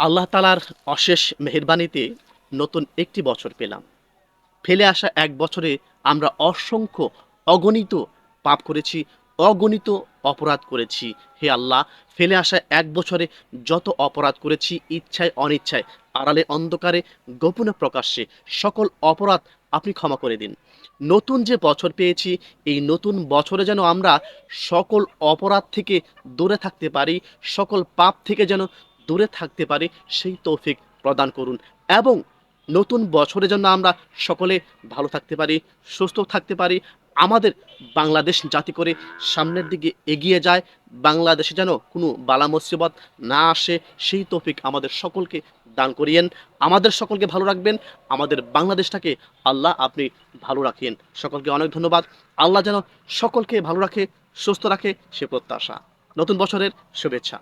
আল্লাহ তাআলার অশেষ মেহেরবানিতে নতুন একটি বছর পেলাম। ফেলে আসা এক বছরে আমরা অসংখ্য অগণিত পাপ করেছি, অগণিত অপরাধ করেছি। হে আল্লাহ, ফেলে আসা এক বছরে যত অপরাধ করেছি ইচ্ছায় অনিচ্ছায়, আড়ালে অন্ধকারে, গোপনে প্রকাশ্যে, সকল অপরাধ আপনি ক্ষমা করে দিন। নতুন যে বছর পেয়েছি, এই নতুন বছরে যেন আমরা সকল অপরাধ থেকে দূরে থাকতে পারি, সকল পাপ থেকে যেন দূরে থাকতে পারি, সেই তৌফিক প্রদান করুন। এবং নতুন বছরে যেন আমরা সকলে ভালো থাকতে পারি, সুস্থ থাকতে পারি, আমাদের বাংলাদেশ জাতি করে সামনের দিকে এগিয়ে যায়, বাংলাদেশে যেন কোনো বালা মুসিবত না আসে, সেই তৌফিক আমাদের সকলকে দান করিয়েন। আমাদের সকলকে ভালো রাখবেন, আমাদের বাংলাদেশটাকে আল্লাহ আপনি ভালো রাখেন। সকলকে অনেক ধন্যবাদ। আল্লাহ যেন সকলকে ভালো রাখে, সুস্থ রাখে, সে প্রত্যাশা। নতুন বছরের শুভেচ্ছা।